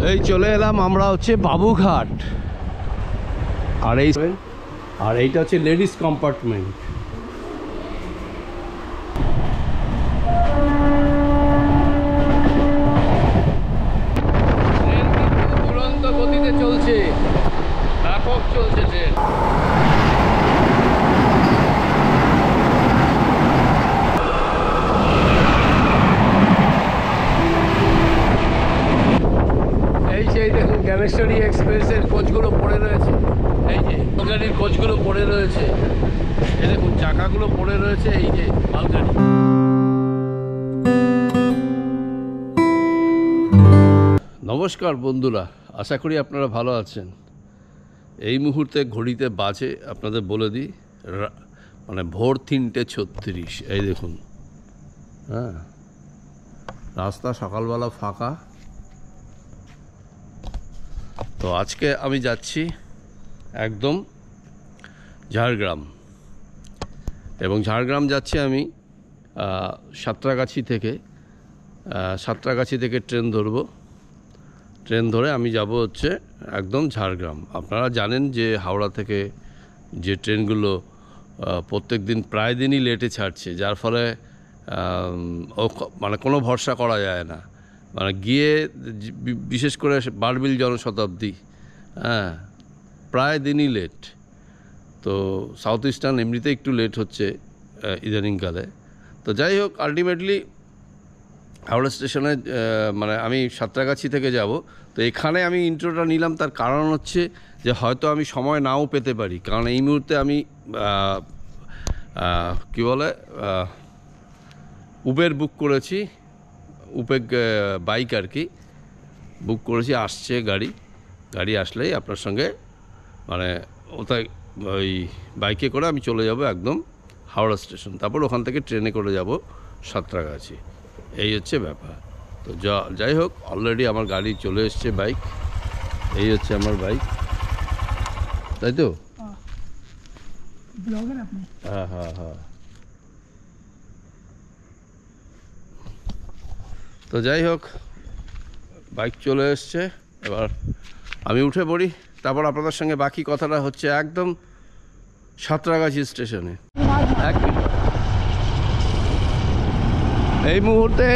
এই চলে এলাম আমরা হচ্ছে বাবুঘাট। আর এইটা হচ্ছে লেডিস কম্পার্টমেন্ট। ট্রেন কিন্তু দুরন্ত গতিতে চলছে, ব্যাপক চলছে ট্রেন। এই সেই দেখুন জ্ঞানেশ্বরী এক্সপ্রেসের কোচগুলো পড়ে রয়েছে, এই যে মালগাড়ির কোচগুলো পড়ে রয়েছে, এই দেখুন চাকাগুলো পড়ে রয়েছে, এই যে মালগাড়ি। নমস্কার বন্ধুরা, আশা করি আপনারা ভালো আছেন। এই মুহূর্তে ঘড়িতে বাজে আপনাদের বলে দিই মানে ভোর 3:36। এই দেখুন, হ্যাঁ, রাস্তা সকালবেলা ফাঁকা। তো আজকে আমি যাচ্ছি একদম ঝাড়গ্রাম, এবং ঝাড়গ্রাম যাচ্ছি আমি সাঁতরাগাছি থেকে ট্রেন ধরব। ট্রেন ধরে আমি যাব হচ্ছে একদম ঝাড়গ্রাম। আপনারা জানেন যে হাওড়া থেকে যে ট্রেনগুলো প্রত্যেক দিন প্রায় দিনই লেটে ছাড়ছে, যার ফলে মানে কোনো ভরসা করা যায় না। মানে গিয়ে বিশেষ করে বারবিল জনশতাব্দী, হ্যাঁ, প্রায় দিনই লেট। তো সাউথ ইস্টার্ন এমনিতে একটু লেট হচ্ছে ইদানিংকালে। তো যাই হোক, আলটিমেটলি হাওড়া স্টেশনে মানে আমি সাঁতরাগাছি থেকে যাব। তো এখানে আমি ইন্ট্রোটা নিলাম, তার কারণ হচ্ছে যে হয়তো আমি সময় নাও পেতে পারি, কারণ এই মুহূর্তে আমি কী বলে উবের বুক করেছি, উবের বাইক আর কি বুক করেছি। আসছে গাড়ি আসলেই আপনার সঙ্গে মানে ওটাই ওই বাইকে করে আমি চলে যাব একদম হাওড়া স্টেশন, তারপর ওখান থেকে ট্রেনে করে যাব সাঁতরাগাছি। এই হচ্ছে ব্যাপার। তো যাই হোক, অলরেডি আমার গাড়ি চলে এসছে, বাইক। এই হচ্ছে আমার বাইক, তাই তো? হ্যাঁ হ্যাঁ হ্যাঁ। তো যাই হোক, বাইক চলে এসছে, এবার আমি উঠে পড়ি, তারপর আপনাদের সঙ্গে বাকি কথাটা হচ্ছে একদম সাঁতরাগাছি স্টেশনে। এক মিনিট, এই মুহূর্তে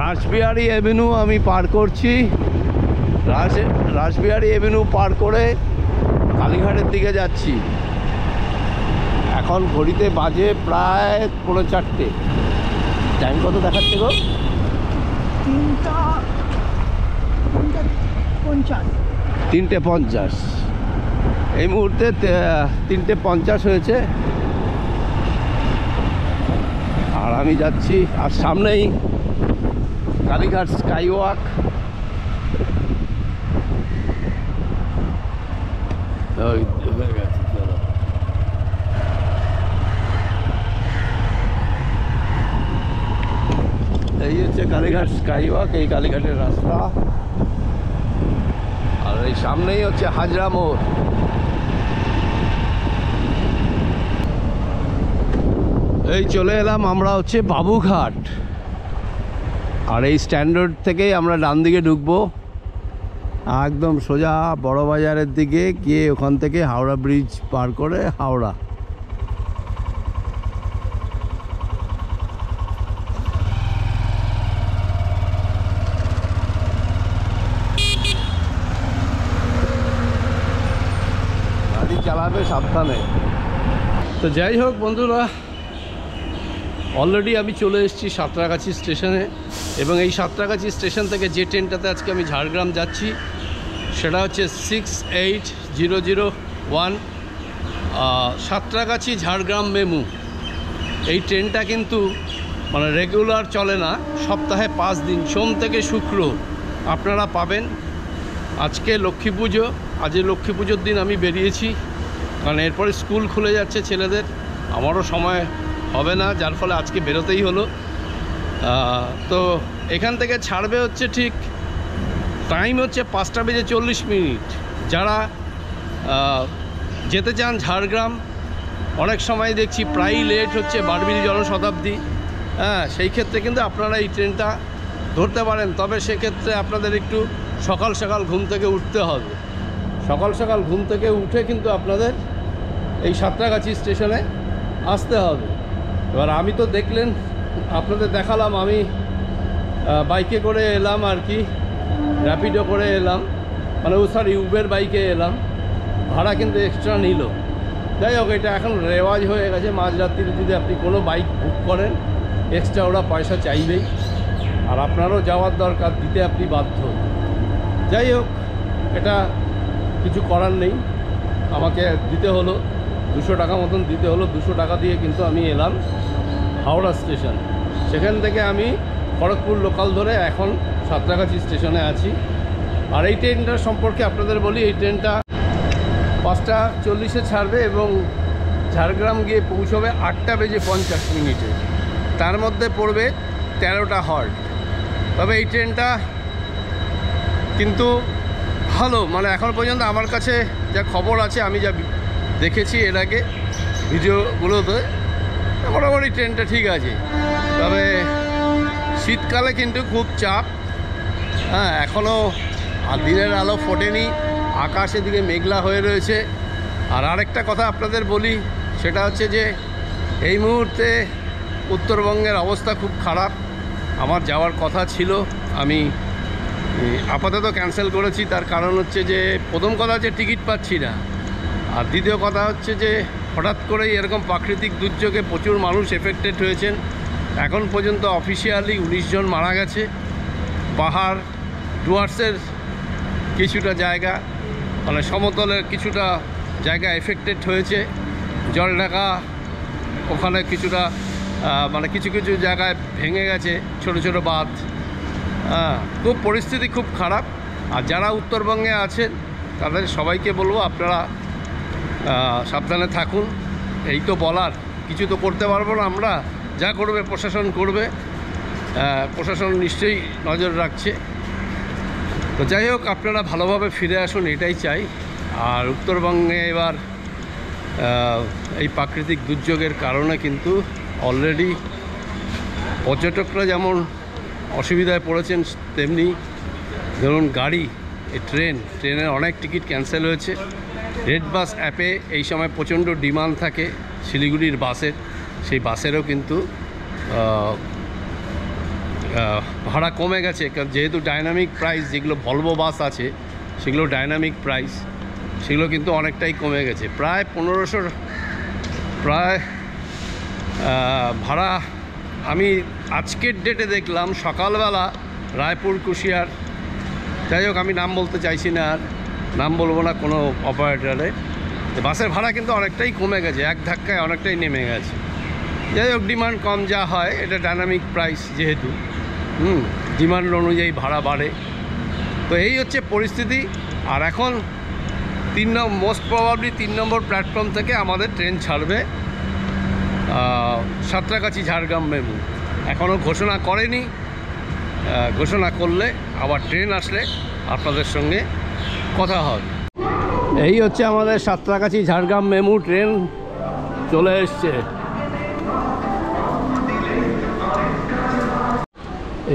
রাসবিহারী অ্যাভিনিউ আমি পার করছি। রাসবিহারী অ্যাভিনিউ পার করে কালীঘাটের দিকে যাচ্ছি। এখন ঘড়িতে বাজে প্রায় 4:30। টাইম কত দেখাচ্ছে গো? 3:50। এই মুহূর্তে 3:50 হয়েছে, আর আমি যাচ্ছি। আর সামনেই কালীঘাট স্কাই ওয়াক। এই হচ্ছে কালীঘাট স্কাই ওয়াক, এই কালীঘাটের রাস্তা। আর এই সামনেই হচ্ছে হাজরা মোড়। এই চলে এলাম আমরা হচ্ছে বাবুঘাট। আর এই স্ট্যান্ডার্ড থেকেই আমরা ডান দিকে ঢুকবো, একদম সোজা বড় বাজারের দিকে গিয়ে ওখান থেকে হাওড়া ব্রিজ পার করে হাওড়া। গাড়ি চালাবে সাবধানে। তো যাই হোক বন্ধুরা, অলরেডি আমি চলে এসেছি সাঁতরাগাছি স্টেশনে, এবং এই সাঁতরাগাছি স্টেশন থেকে যে ট্রেনটাতে আজকে আমি ঝাড়গ্রাম যাচ্ছি সেটা হচ্ছে 68001 সাঁতরাগাছি ঝাড়গ্রাম মেমু। এই ট্রেনটা কিন্তু মানে রেগুলার চলে না, সপ্তাহে 5 দিন, সোম থেকে শুক্র আপনারা পাবেন। আজকে লক্ষ্মী পুজো, আজকে লক্ষ্মী পুজোর দিন আমি বেরিয়েছি, কারণ এরপরে স্কুল খুলে যাচ্ছে ছেলেদের, আমারও সময় হবে না, যার ফলে আজকে বেরোতেই হলো। তো এখান থেকে ছাড়বে হচ্ছে ঠিক টাইম হচ্ছে 5:40। যারা যেতে চান ঝাড়গ্রাম, অনেক সময় দেখছি প্রায়ই লেট হচ্ছে বারবিল জনশতাব্দী, হ্যাঁ, সেই ক্ষেত্রে কিন্তু আপনারা এই ট্রেনটা ধরতে পারেন, তবে সেক্ষেত্রে আপনাদের একটু সকাল সকাল ঘুম থেকে উঠতে হবে। সকাল সকাল ঘুম থেকে উঠে কিন্তু আপনাদের এই সাঁতরাগাছি স্টেশনে আসতে হবে। এবার আমি তো দেখলেন, আপনাদের দেখালাম, আমি বাইকে করে এলাম আর কি, র্যাপিডো করে এলাম, মানে উবের বাইকে এলাম, ভাড়া কিন্তু এক্সট্রা নিল। যাই হোক, এটা এখন রেওয়াজ হয়ে গেছে, মাঝরাত্রিরে যদি আপনি কোনো বাইক বুক করেন এক্সট্রা ওরা পয়সা চাইবেই, আর আপনারও যাওয়ার দরকার, দিতে আপনি বাধ্য। যাই হোক, এটা কিছু করার নেই, আমাকে দিতে হলো 200 টাকা মতন দিতে হলো। 200 টাকা দিয়ে কিন্তু আমি এলাম হাওড়া স্টেশন। সেখান থেকে আমি খড়গপুর লোকাল ধরে এখন সাঁতরাগাছি স্টেশনে আছি। আর এই ট্রেনটার সম্পর্কে আপনাদের বলি, এই ট্রেনটা 5:40-এ ছাড়বে এবং ঝাড়গ্রাম গিয়ে পৌঁছবে 8:50 তার মধ্যে পড়বে 13টা হল্ট। তবে এই ট্রেনটা কিন্তু ভালো, মানে এখন পর্যন্ত আমার কাছে যা খবর আছে, আমি যা দেখেছি এর আগে ভিডিওগুলোতে, মোটামুটি ট্রেনটা ঠিক আছে। তবে শীতকালে কিন্তু খুব চাপ। হ্যাঁ, এখনও দিনের আলো ফোটেনি, আকাশ এদিকে মেঘলা হয়ে রয়েছে। আর আরেকটা কথা আপনাদের বলি, সেটা হচ্ছে যে এই মুহূর্তে উত্তরবঙ্গের অবস্থা খুব খারাপ। আমার যাওয়ার কথা ছিল, আমি আপাতত ক্যান্সেল করেছি। তার কারণ হচ্ছে যে, প্রথম কথা হচ্ছে টিকিট পাচ্ছি না, আর দ্বিতীয় কথা হচ্ছে যে হঠাৎ করেই এরকম প্রাকৃতিক দুর্যোগে প্রচুর মানুষ এফেক্টেড হয়েছেন। এখন পর্যন্ত অফিসিয়ালি 19 জন মারা গেছে। পাহাড় ডুয়ার্সের কিছুটা জায়গা, মানে সমতলের কিছুটা জায়গা এফেক্টেড হয়েছে। জলঢাকা ওখানে কিছুটা মানে কিছু কিছু জায়গায় ভেঙে গেছে, ছোট ছোট বাঁধ। খুব পরিস্থিতি খুব খারাপ। আর যারা উত্তরবঙ্গে আছেন তাদের সবাইকে বলবো, আপনারা সাবধানে থাকুন। এই তো বলার, কিছু তো করতে পারবো না আমরা, যা করবে প্রশাসন করবে। প্রশাসন নিশ্চয়ই নজর রাখছে। তো যাই হোক, আপনারা ভালোভাবে ফিরে আসুন, এটাই চাই। আর উত্তরবঙ্গে এবার এই প্রাকৃতিক দুর্যোগের কারণে কিন্তু অলরেডি পর্যটকরা যেমন অসুবিধায় পড়েছেন, তেমনি ধরুন গাড়ি, এই ট্রেনের অনেক টিকিট ক্যান্সেল হয়েছে। রেড বাস অ্যাপে এই সময় প্রচণ্ড ডিমান্ড থাকে শিলিগুড়ির বাসের, সেই বাসেরও কিন্তু ভাড়া কমে গেছে। যেহেতু ডাইনামিক প্রাইস, যেগুলো ভলভো বাস আছে সেগুলো ডাইনামিক প্রাইস, সেগুলো কিন্তু অনেকটাই কমে গেছে। প্রায় 1500 প্রায় ভাড়া আমি আজকের ডেটে দেখলাম সকালবেলা রায়পুর কুশিয়ার। যাই হোক, আমি নাম বলতে চাইছি না, আর নাম বলবো না কোনো অপারেটারে। বাসের ভাড়া কিন্তু অনেকটাই কমে গেছে, এক ধাক্কায় অনেকটাই নেমে গেছে। যাই হোক, ডিমান্ড কম যা হয়, এটা ডাইনামিক প্রাইস যেহেতু, ডিমান্ড অনুযায়ী ভাড়া বাড়ে। তো এই হচ্ছে পরিস্থিতি। আর এখন মোস্ট প্রবাবলি 3 নম্বর প্ল্যাটফর্ম থেকে আমাদের ট্রেন ছাড়বে সাঁতরাগাছি ঝাড়গ্রাম মেমু। এখনও ঘোষণা করেনি, ঘোষণা করলে আবার ট্রেন আসলে আপনাদের সঙ্গে কথা হবে। এই হচ্ছে আমাদের সাঁতরাগাছি ঝাড়গ্রাম মেমু ট্রেন চলে এসছে।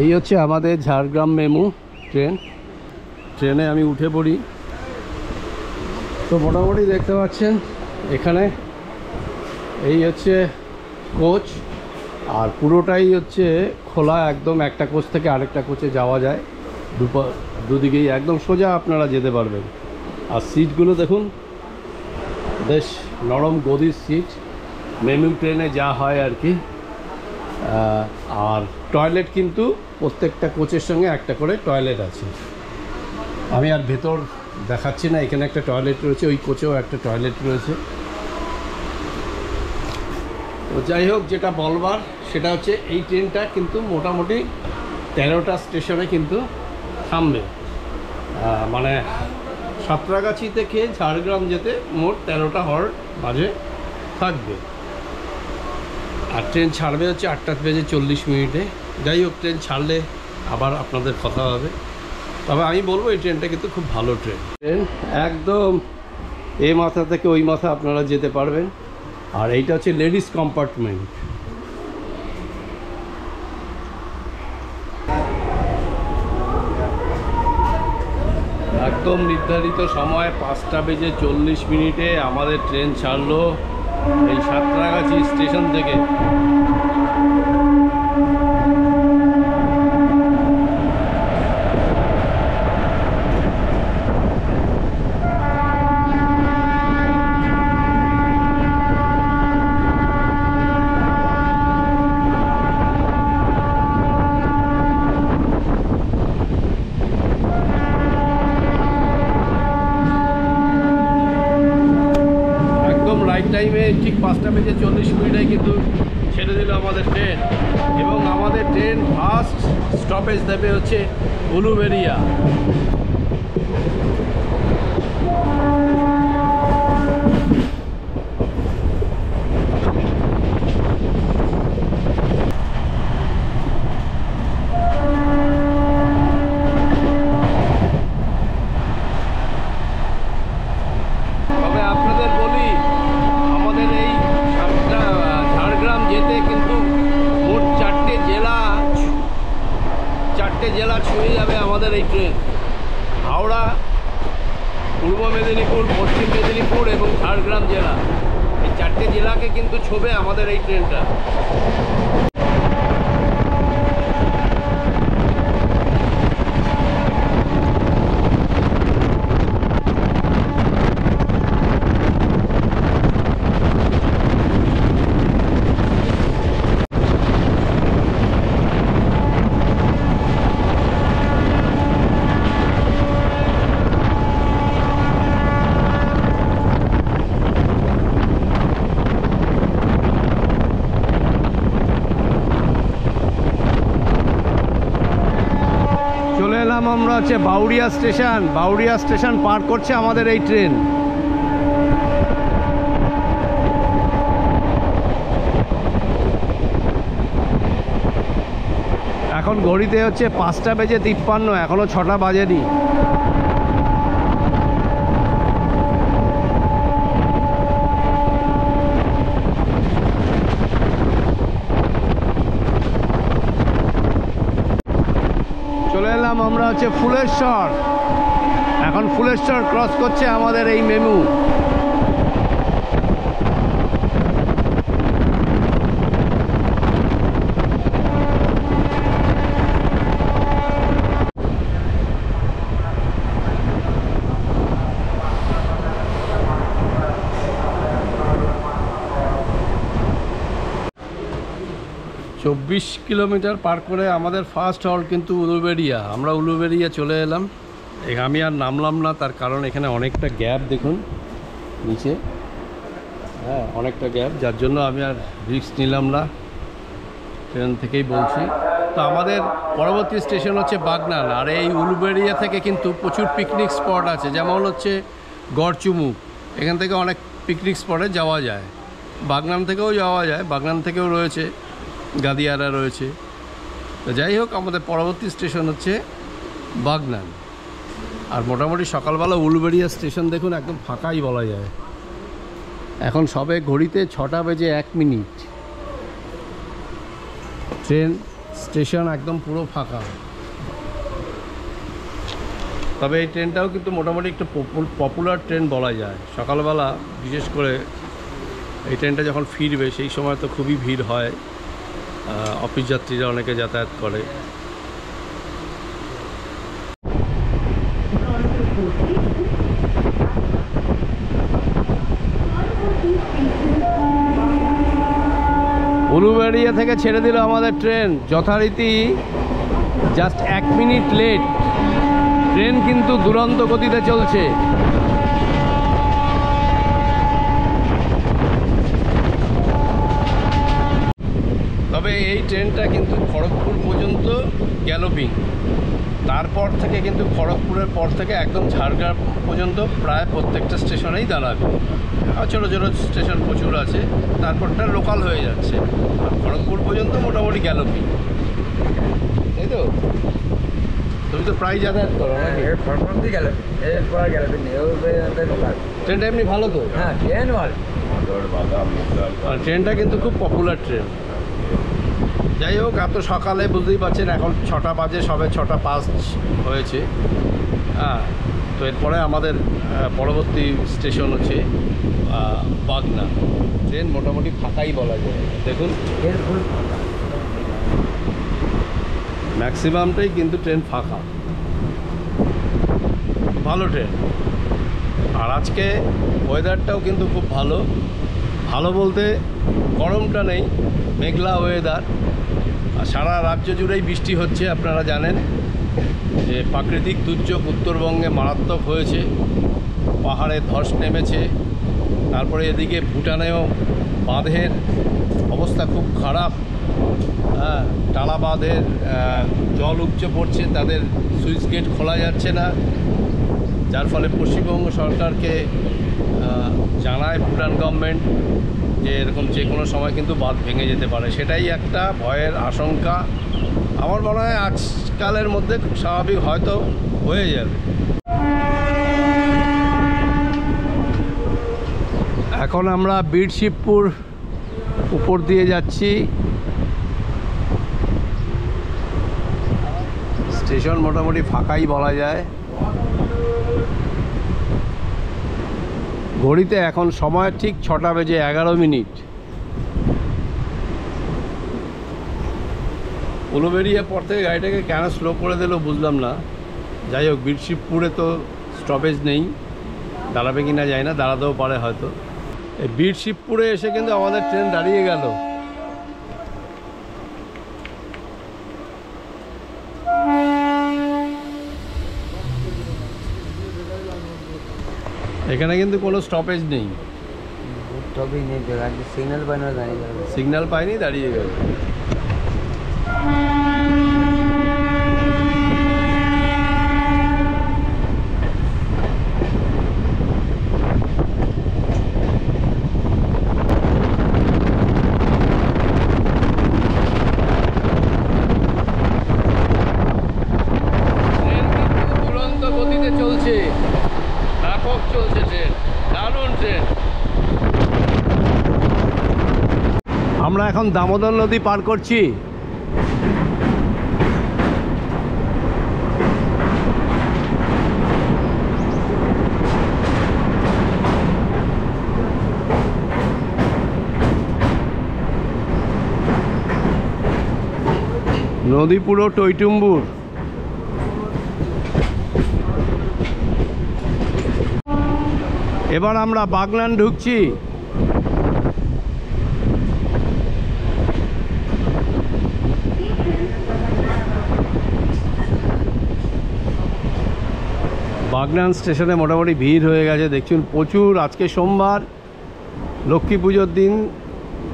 এই হচ্ছে আমাদের ঝাড়গ্রাম মেমু ট্রেনে আমি উঠে পড়ি। তো মোটামুটি দেখতে পাচ্ছেন এখানে এই হচ্ছে কোচ, আর পুরোটাই হচ্ছে খোলা একদম। একটা কোচ থেকে আরেকটা কোচে যাওয়া যায়, দুদিকেই একদম সোজা আপনারা যেতে পারবেন। আর সিটগুলো দেখুন, বেশ নরম গদির সিট, মেমু ট্রেনে যা হয় আর কি। আর টয়লেট কিন্তু প্রত্যেকটা কোচের সঙ্গে একটা করে টয়লেট আছে। আমি আর ভেতর দেখাচ্ছি না, এখানে একটা টয়লেট রয়েছে, ওই কোচেও একটা টয়লেট রয়েছে। তো যাই হোক, যেটা বলবার সেটা হচ্ছে এই ট্রেনটা কিন্তু মোটামুটি 13টা স্টেশনে কিন্তু থামবে। মানে সাঁতরাগাছি থেকে ঝাড়গ্রাম যেতে মোট 13টা হল্ট মাঝে থাকবে। আর ট্রেন ছাড়বে হচ্ছে 8:40। যাই হোক, ট্রেন ছাড়লে আবার আপনাদের কথা হবে। তবে আমি বলবো এই ট্রেনটা কিন্তু খুব ভালো ট্রেন। একদম এই মাথা থেকে ওই মাথা আপনারা যেতে পারবেন। আর এইটা হচ্ছে লেডিস কম্পার্টমেন্ট। একদম নির্ধারিত সময় 5:40 আমাদের ট্রেন ছাড়লো এই সাঁতরাগাছি স্টেশন থেকে। টাইমে ঠিক 5:40 কিন্তু ছেড়ে দিল আমাদের ট্রেন, এবং আমাদের ট্রেন ফার্স্ট স্টপেজ দেবে হচ্ছে উলুবেড়িয়া। তবে আপনাদের বলি, আমাদের এই ঝাড়গ্রাম যেতে কিন্তু মোট 4টে জেলা ছুঁয়ে যাবে আমাদের এই ট্রেন। হাওড়া, পূর্ব মেদিনীপুর, পশ্চিম মেদিনীপুর এবং ঝাড়গ্রাম জেলা, এই 4টে জেলাকে কিন্তু ছোঁবে আমাদের এই ট্রেনটা। আমরা হচ্ছে বাউরিয়া স্টেশন পার করছে আমাদের এই ট্রেন। এখন ঘড়িতে হচ্ছে 5:53, এখনো 6টা বাজেনি। আমরা হচ্ছে ফুলেশ্বর, এখন ফুলেশ্বর ক্রস করছে আমাদের এই মেমু। চব্বিশ কিলোমিটার পার করে আমাদের ফার্স্ট হল্ট কিন্তু উলুবেড়িয়া। আমরা উলুবেড়িয়া চলে এলাম। আমি আর নামলাম না, তার কারণ এখানে অনেকটা গ্যাপ দেখুন নিচে, হ্যাঁ অনেকটা গ্যাপ, যার জন্য আমি আর রিস্ক নিলাম না, ট্রেন থেকেই বলছি। তো আমাদের পরবর্তী স্টেশন হচ্ছে বাগনান। আর এই উলুবেড়িয়া থেকে কিন্তু প্রচুর পিকনিক স্পট আছে, যেমন হচ্ছে গড়চুমুক, এখান থেকে অনেক পিকনিক স্পটে যাওয়া যায়। বাগনান থেকেও যাওয়া যায়, বাগনান থেকেও রয়েছে, গাদিয়ারা রয়েছে। তো যাই হোক, আমাদের পরবর্তী স্টেশন হচ্ছে বাগনান। আর মোটামুটি সকালবেলা উলুবেড়িয়া স্টেশন দেখুন একদম ফাঁকাই বলা যায়। এখন সবে ঘড়িতে 6:01। ট্রেন স্টেশন একদম পুরো ফাঁকা। তবে এই ট্রেনটাও কিন্তু মোটামুটি একটা পপুলার ট্রেন বলা যায়। সকালবেলা বিশেষ করে এই ট্রেনটা যখন ফিরবে সেই সময় তো খুবই ভিড় হয়, অফিস যাত্রীরা অনেকে যাতায়াত করে। উলুবেড়িয়া থেকে ছেড়ে দিল আমাদের ট্রেন, যথারীতি জাস্ট 1 মিনিট লেট। ট্রেন কিন্তু দুরন্ত গতিতে চলছে। তবে এই ট্রেনটা কিন্তু খড়গপুর পর্যন্ত গ্যালোপিং, তারপর থেকে কিন্তু খড়গপুরের পর থেকে একদম ঝাড়গ্রাম পর্যন্ত প্রায় প্রত্যেকটা স্টেশনেই দাঁড়াবে। আর ছোটো ছোটো স্টেশন প্রচুর আছে, তারপরটা লোকাল হয়ে যাচ্ছে। আর খড়গপুর পর্যন্ত মোটামুটি গ্যালোপিং, তাই তো? তুমি তো প্রায় যাতায়াত করো নাকি? ট্রেনটা এমনি ভালো তো? হ্যাঁ, ট্রেন ভালো। আর ট্রেনটা কিন্তু খুব পপুলার ট্রেন। যাই হোক, এত সকালে বুঝতেই পারছেন, এখন 6টা বাজে, সবে 6টা 5 হয়েছে। হ্যাঁ, তো এরপরে আমাদের পরবর্তী স্টেশন হচ্ছে বাগনা। ট্রেন মোটামুটি ফাঁকাই বলা যায়, দেখুন ম্যাক্সিমামটাই কিন্তু ট্রেন ফাঁকা, ভালো ট্রেন। আর আজকে ওয়েদারটাও কিন্তু খুব ভালো, ভালো বলতে গরমটা নেই, মেঘলা ওয়েদার। আর সারা রাজ্য জুড়েই বৃষ্টি হচ্ছে, আপনারা জানেন যে প্রাকৃতিক দুর্যোগ উত্তরবঙ্গে মারাত্মক হয়েছে, পাহাড়ে ধস নেমেছে। তারপরে এদিকে ভুটানেও বাঁধের অবস্থা খুব খারাপ, হ্যাঁ, টালা বাঁধের জল উপচে পড়ছে, তাদের সুইচ গেট খোলা যাচ্ছে না, যার ফলে পশ্চিমবঙ্গ সরকারকে জানায় ভুটান গভর্নমেন্ট যে এরকম যে কোনো সময় কিন্তু বাঁধ ভেঙে যেতে পারে। সেটাই একটা ভয়ের আশঙ্কা। আমার মনে হয় আজকালের মধ্যে খুব স্বাভাবিক হয়তো হয়ে যাবে। এখন আমরা বীরশিবপুর উপর দিয়ে যাচ্ছি। স্টেশন মোটামুটি ফাঁকাই বলা যায়। ঘড়িতে এখন সময় ঠিক 6:11। উলুবেড়িয়ার পর থেকে গাড়িটাকে কেন স্লো করে দিল বুঝলাম না। যাই হোক, বীরশিবপুরে তো স্টপেজ নেই, দাঁড়াবে কি না যায় না, দাঁড়াতেও পারে হয়তো। এই বীরশিবপুরে এসে কিন্তু আমাদের ট্রেন দাঁড়িয়ে গেল। এখানে কিন্তু কোনো স্টপেজ নেই, সিগন্যাল পাইনি, দাঁড়িয়ে গেল। দুরন্ত গতিতে চলছে, ব্যাপক চলছে ট্রেন, দারুণ ট্রেন। আমরা এখন দামোদর নদী পার করছি। নদী পুরো টইটুম্বুর। এবার আমরা বাগনান ঢুকছি। বাগনান স্টেশনে মোটামুটি ভিড় হয়ে গেছে, দেখছুন প্রচুর। আজকে সোমবার, লক্ষ্মী পুজোর দিন,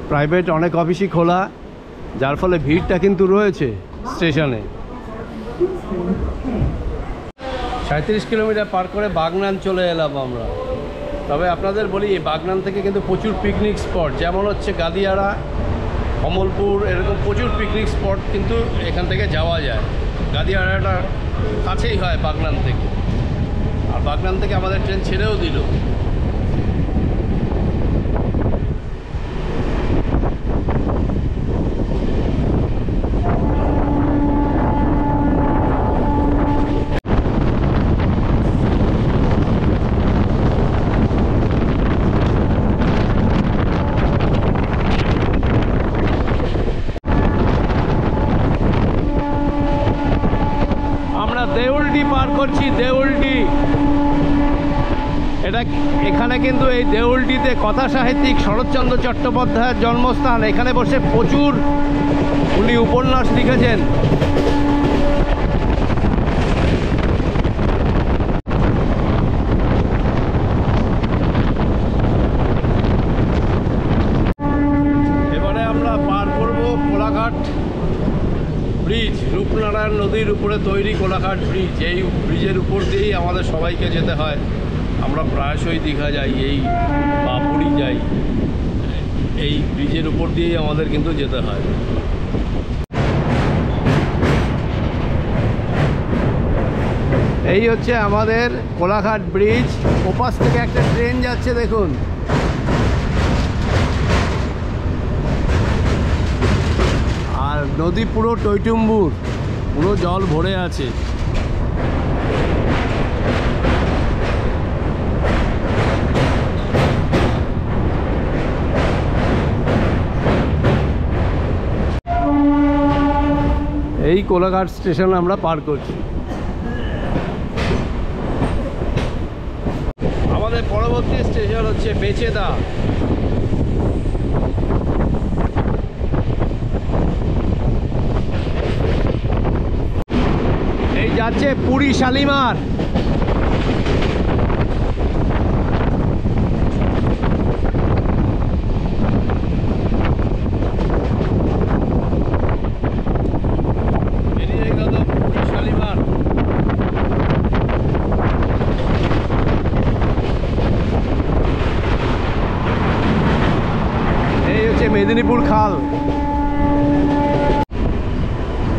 প্রাইভেট অনেক অফিসই খোলা, যার ফলে ভিড়টা কিন্তু রয়েছে স্টেশনে। 37 কিলোমিটার পার করে বাগনান চলে এলাম আমরা। তবে আপনাদের বলি, বাগনান থেকে কিন্তু প্রচুর পিকনিক স্পট, যেমন হচ্ছে গাদিয়াড়া, কমলপুর, এরকম প্রচুর পিকনিক স্পট কিন্তু এখান থেকে যাওয়া যায়। গাদিয়াড়াটা কাছেই হয় বাগনান থেকে, আর বাগনান থেকে আমাদের ট্রেন ছেড়েও দিল। দেউলডি পার করছি, দেউলডি। এটা এখানে কিন্তু এই দেউলডিতে কথা সাহিত্যিক শরৎচন্দ্র চট্টোপাধ্যায়ের জন্মস্থান। এখানে বসে প্রচুর উনি উপন্যাস লিখেছেন। এবারে আমরা পার করব কোলাঘাট ব্রিজ, রূপনারায়ণ নদীর উপরে তৈরি কোলাঘাট ব্রিজ। এই ব্রিজের উপর দিয়েই আমাদের সবাইকে যেতে হয়। আমরা প্রায়শই দীঘা যাই বা পুরী যাই, এই ব্রিজের উপর দিয়েই আমাদের কিন্তু যেতে হয়। এই হচ্ছে আমাদের কোলাঘাট ব্রিজ। ওপাশ থেকে একটা ট্রেন যাচ্ছে, দেখুন। আর নদী পুরো টইটুম্বুর, পুরো জল ভরে আছে। কোলাঘাট স্টেশন আমরা পার করছি। আমাদের পরবর্তী স্টেশন হচ্ছে মেচেদা। এই যাচ্ছে পুরী শালিমার। মেদিনীপুর খাল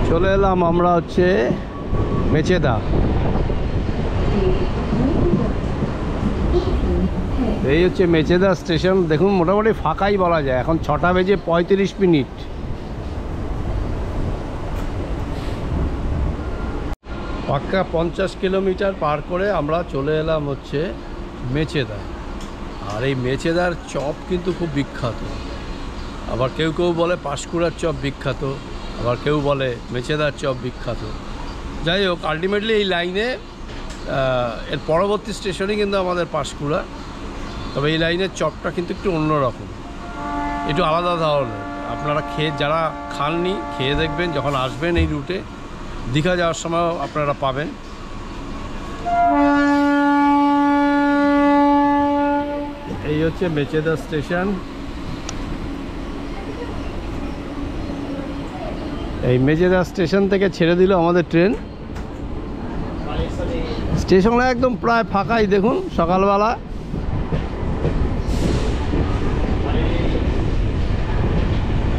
চলে এলাম আমরা হচ্ছে মেচেদা। এই হচ্ছে মেচেদা স্টেশন। দেখুন মোটামুটি ফাঁকাই বলা যায়, এখন 6টা বেজে 35 মিনিট। পাক্কা 50 কিলোমিটার পার করে আমরা চলে এলাম হচ্ছে মেচেদা। আর এই মেচেদার চপ কিন্তু খুব বিখ্যাত। আবার কেউ কেউ বলে পাঁশকুড়ার চপ বিখ্যাত, আবার কেউ বলে মেচেদার চপ বিখ্যাত। যাই হোক, আলটিমেটলি এই লাইনে এর পরবর্তী স্টেশনই কিন্তু আমাদের পাঁশকুড়া। তবে এই লাইনের চপটা কিন্তু একটু অন্যরকম, একটু আলাদা ধরনের। আপনারা যারা খাননি খেয়ে দেখবেন, যখন আসবেন এই রুটে দীঘা যাওয়ার সময়ও আপনারা পাবেন। এই হচ্ছে মেচেদা স্টেশন। এই মেচেদা স্টেশন থেকে ছেড়ে দিল আমাদের ট্রেন। স্টেশনটা একদম প্রায় ফাঁকাই, দেখুন সকালবেলা।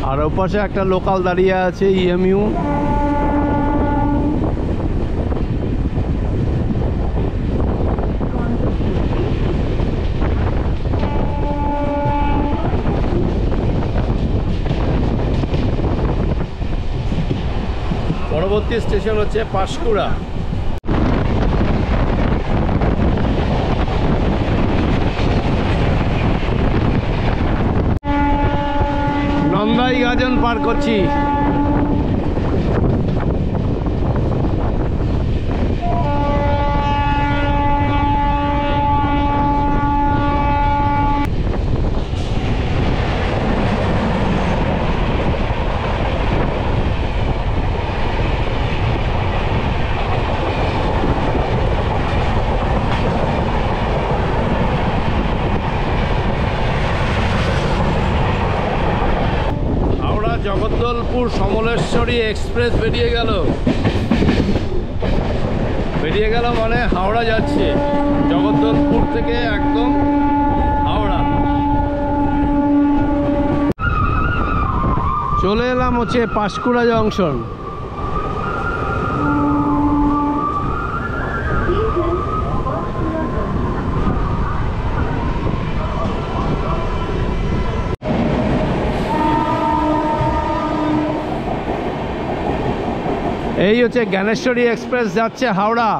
আর ওপাশে একটা লোকাল দাঁড়িয়ে আছে, ইএমইউ। পরবর্তী স্টেশন হচ্ছে পাঁশকুড়া। নন্দাই গাজন পার করছি। জগদ্দলপুর সমলেশ্বরী এক্সপ্রেস বেরিয়ে গেল মানে হাওড়া যাচ্ছে। জগদ্দলপুর থেকে একদম হাওড়া চলে এলাম হচ্ছে পাঁশকুড়া জংশন। এই হচ্ছে জ্ঞানেশ্বরী এক্সপ্রেস যাচ্ছে হাওড়া।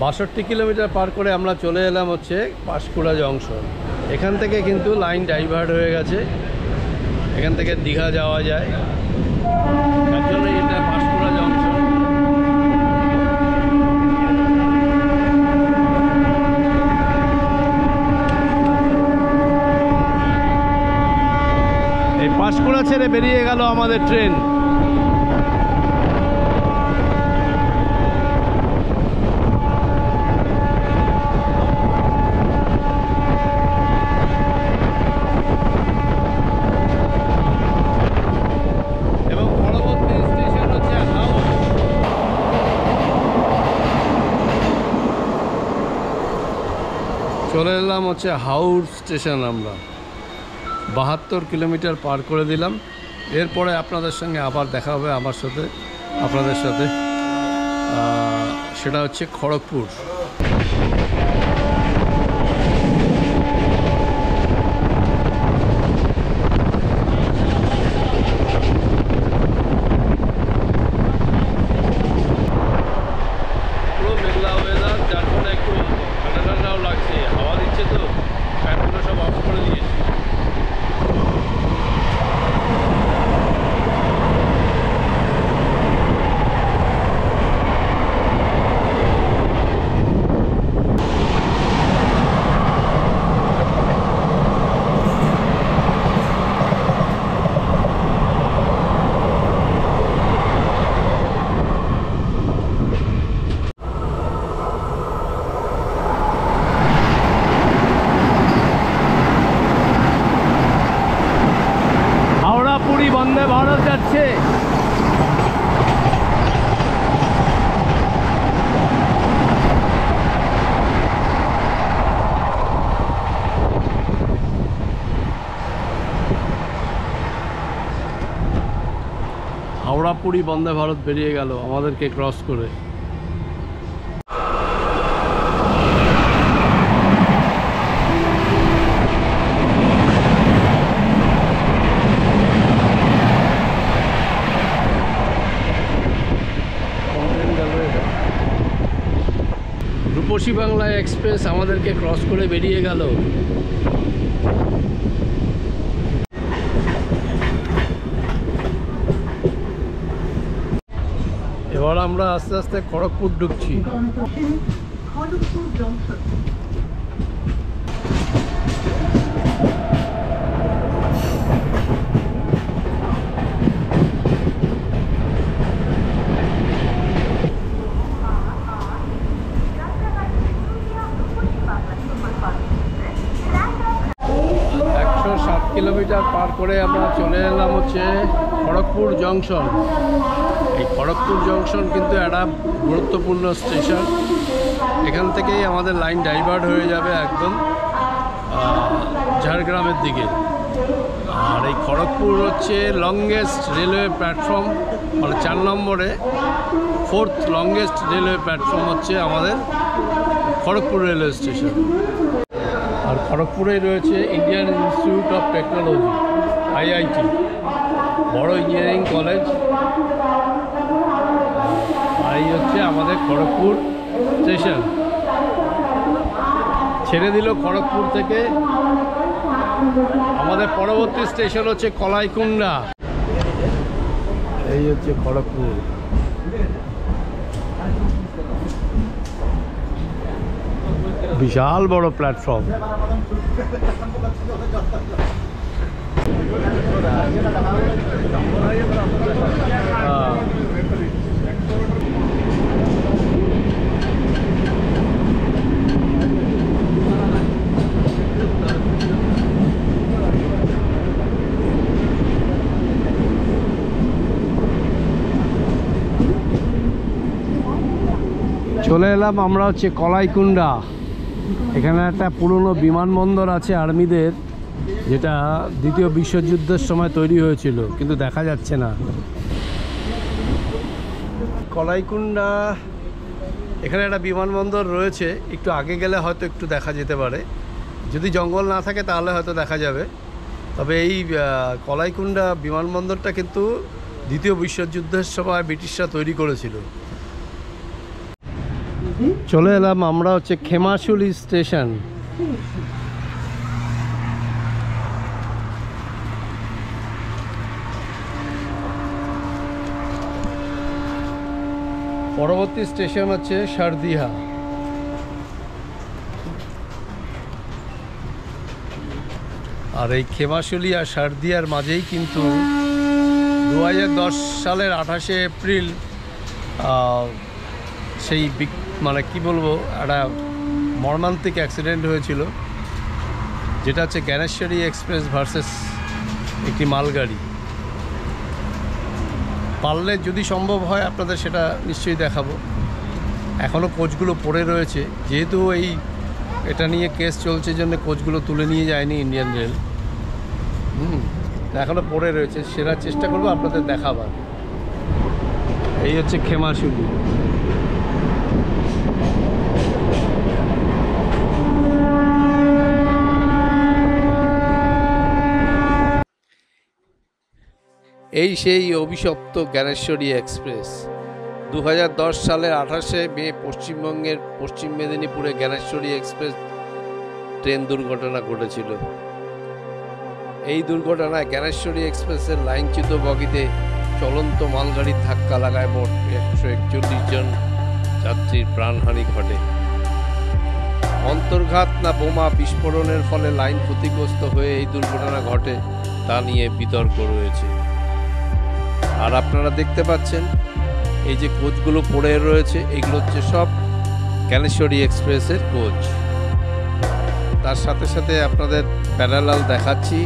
62 কিলোমিটার পার করে আমরা চলে এলাম হচ্ছে পাঁশকুড়া জংশন। এখান থেকে কিন্তু লাইন ডাইভার্ট হয়ে গেছে, এখান থেকে দীঘা যাওয়া যায়, তার জন্য এটা পাঁশকুড়া জংশন। এই পাঁশকুড়া ছেড়ে বেরিয়ে গেল আমাদের ট্রেন। চলে এলাম হচ্ছে হাওড় স্টেশন। আমরা 72 কিলোমিটার পার করে দিলাম। এরপরে আপনাদের সঙ্গে আবার দেখা হবে আপনাদের সাথে সেটা হচ্ছে খড়গপুর। পুরো মেঘলা ওয়েদার, যার ফলে একটু ঠান্ডা ঠান্ডাও লাগছে। বন্দে ভারত যাচ্ছে। হাওড়া পুরী বন্দে ভারত বেরিয়ে গেল আমাদেরকে ক্রস করে। রূপসী বাংলা এক্সপ্রেস আমাদেরকে ক্রস করে বেরিয়ে গেল। এবার আমরা আস্তে আস্তে খড়গপুর ঢুকছি। কিলোমিটার পার করে আমরা চলে এলাম হচ্ছে খড়গপুর জংশন। এই খড়গপুর জংশন কিন্তু একটা গুরুত্বপূর্ণ স্টেশন। এখান থেকেই আমাদের লাইন ডাইভার্ট হয়ে যাবে একদম ঝাড়গ্রামের দিকে। আর এই খড়গপুর হচ্ছে লংগেস্ট রেলওয়ে প্ল্যাটফর্ম, মানে 4 নম্বরে 4th লংগেস্ট রেলওয়ে প্ল্যাটফর্ম হচ্ছে আমাদের খড়গপুর রেলওয়ে স্টেশন। আর খড়গপুরেই রয়েছে Indian institute of technology, IIT, বড় ইঞ্জিনিয়ারিং কলেজ। আর এই হচ্ছে আমাদের খড়গপুর স্টেশন। ছেড়ে দিল খড়গপুর থেকে। আমাদের পরবর্তী স্টেশন হচ্ছে কলাইকুণ্ডা। এই হচ্ছে খড়গপুর। বিশাল বড় প্ল্যাটফর্ম। চলে এলাম আমরা হচ্ছে কলাইকুণ্ডা। এখানে একটা পুরনো বিমানবন্দর আছে আর্মিদের, যেটা দ্বিতীয় বিশ্বযুদ্ধের সময় তৈরি হয়েছিল, কিন্তু দেখা যাচ্ছে না। কলাইকুণ্ডা এখানে একটা বিমানবন্দর রয়েছে, একটু আগে গেলে হয়তো একটু দেখা যেতে পারে, যদি জঙ্গল না থাকে তাহলে হয়তো দেখা যাবে। তবে এই কলাইকুণ্ডা বিমানবন্দরটা কিন্তু দ্বিতীয় বিশ্বযুদ্ধের সময় ব্রিটিশরা তৈরি করেছিল। চলে এলাম আমরা হচ্ছে খেমাশুলি স্টেশন। পরবর্তী স্টেশন হচ্ছে সারদিহা। আর এই খেমাশুলি আর সারদিয়ার মাঝেই কিন্তু 2010 সালের 28শে এপ্রিল সেই মানে কি বলবো, একটা মর্মান্তিক অ্যাক্সিডেন্ট হয়েছিল, যেটা হচ্ছে জ্ঞানেশ্বরী এক্সপ্রেস ভার্সেস একটি মালগাড়ি। পারলে যদি সম্ভব হয় আপনাদের সেটা নিশ্চয়ই দেখাবো। এখনও কোচগুলো পড়ে রয়েছে, যেহেতু এটা নিয়ে কেস চলছে জন্য কোচগুলো তুলে নিয়ে যায়নি ইন্ডিয়ান রেল। এখনও পড়ে রয়েছে, সেটা চেষ্টা করবো আপনাদের দেখাবার। এই হচ্ছে খেমাশুলি। এই সেই অভিশপ্ত জ্ঞানেশ্বরী এক্সপ্রেস। 2010 সালের 28শে মে পশ্চিমবঙ্গের পশ্চিম মেদিনীপুরে জ্ঞানেশ্বরী এক্সপ্রেস ট্রেন দুর্ঘটনা ঘটেছিল। এই দুর্ঘটনায় জ্ঞানেশ্বরী এক্সপ্রেসের লাইনচ্যুত বগিতে চলন্ত মালগাড়ির ধাক্কা লাগায় মোট 141 জন যাত্রীর প্রাণহানি ঘটে। অন্তর্ঘাত না বোমা বিস্ফোরণের ফলে লাইন ক্ষতিগ্রস্ত হয়ে এই দুর্ঘটনা ঘটে তা নিয়ে বিতর্ক রয়েছে। আর আপনারা দেখতে পাচ্ছেন এই যে কোচগুলো পড়ে রয়েছে, এগুলো হচ্ছে সব জ্ঞানেশ্বরী এক্সপ্রেসের কোচ। তার সাথে সাথে আপনাদের প্যারালাল দেখাচ্ছি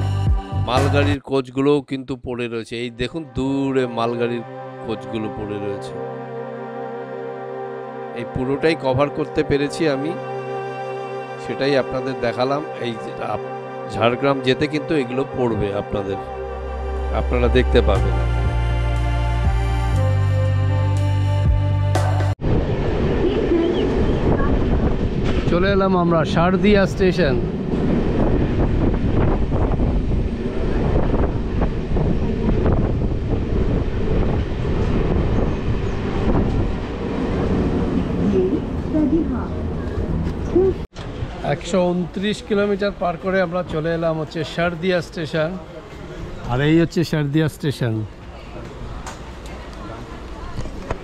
মালগাড়ির কোচগুলোও কিন্তু পড়ে রয়েছে, এই দেখুন দূরে মালগাড়ির কোচগুলো পড়ে রয়েছে। এই পুরোটাই কভার করতে পেরেছি আমি, সেটাই আপনাদের দেখালাম। এই ঝাড়গ্রাম যেতে কিন্তু এগুলো পড়বে আপনারা দেখতে পাবেন। চলে এলাম আমরা শারদিয়া স্টেশন। একশো 129 কিলোমিটার পার করে আমরা চলে এলাম হচ্ছে শারদিয়া স্টেশন। আর এই হচ্ছে শারদিয়া স্টেশন,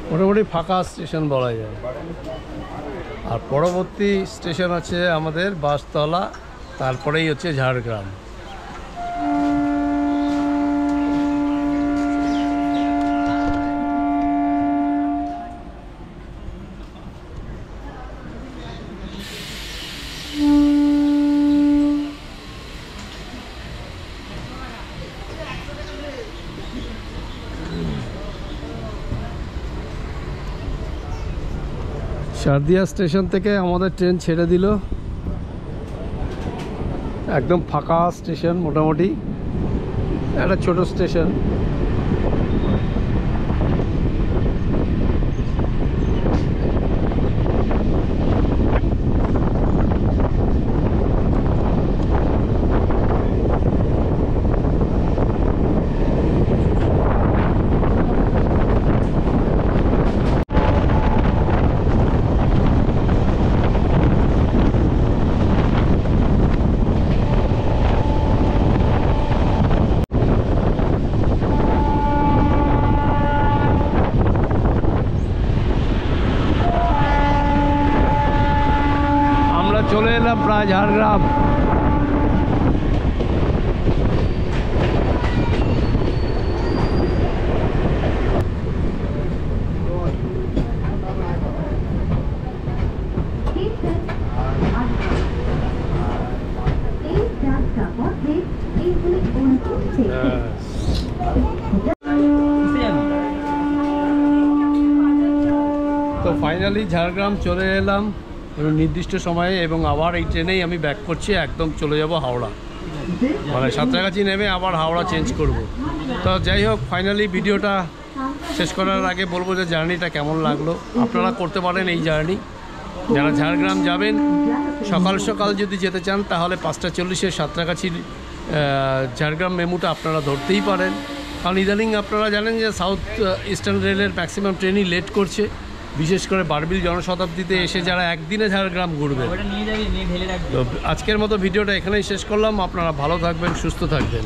মোটামুটি ফাঁকা স্টেশন বলা যায়। আর পরবর্তী স্টেশন আছে আমাদের বাসতলা, তারপরেই হচ্ছে ঝাড়গ্রাম। শারদিয়া স্টেশন থেকে আমাদের ট্রেন ছেড়ে দিল, একদম ফাঁকা স্টেশন, মোটামুটি একটা ছোট স্টেশন। চলে এলাম প্রায় ঝাড়গ্রাম। তো ফাইনালি ঝাড়গ্রাম চলে এলাম নির্দিষ্ট সময়ে, এবং আবার এই ট্রেনেই আমি ব্যাক করছি, একদম চলে যাব হাওড়া। মানে সাঁতরাগাছি নেমে আবার হাওড়া চেঞ্জ করব। তো যাই হোক, ফাইনালি ভিডিওটা শেষ করার আগে বলবো যে জার্নিটা কেমন লাগলো। আপনারা করতে পারেন এই জার্নি, যারা ঝাড়গ্রাম যাবেন সকাল সকাল যদি যেতে চান তাহলে 5:40 সাঁতরাগাছির ঝাড়গ্রাম মেমুটা আপনারা ধরতেই পারেন। কারণ ইদানিং আপনারা জানেন যে সাউথ ইস্টার্ন রেলের ম্যাক্সিমাম ট্রেনই লেট করছে, বিশেষ করে বারবিল জনশতাব্দীতে এসে যারা একদিনে ঝাড়গ্রাম ঘুরবে। তো আজকের মতো ভিডিওটা এখানেই শেষ করলাম। আপনারা ভালো থাকবেন, সুস্থ থাকবেন।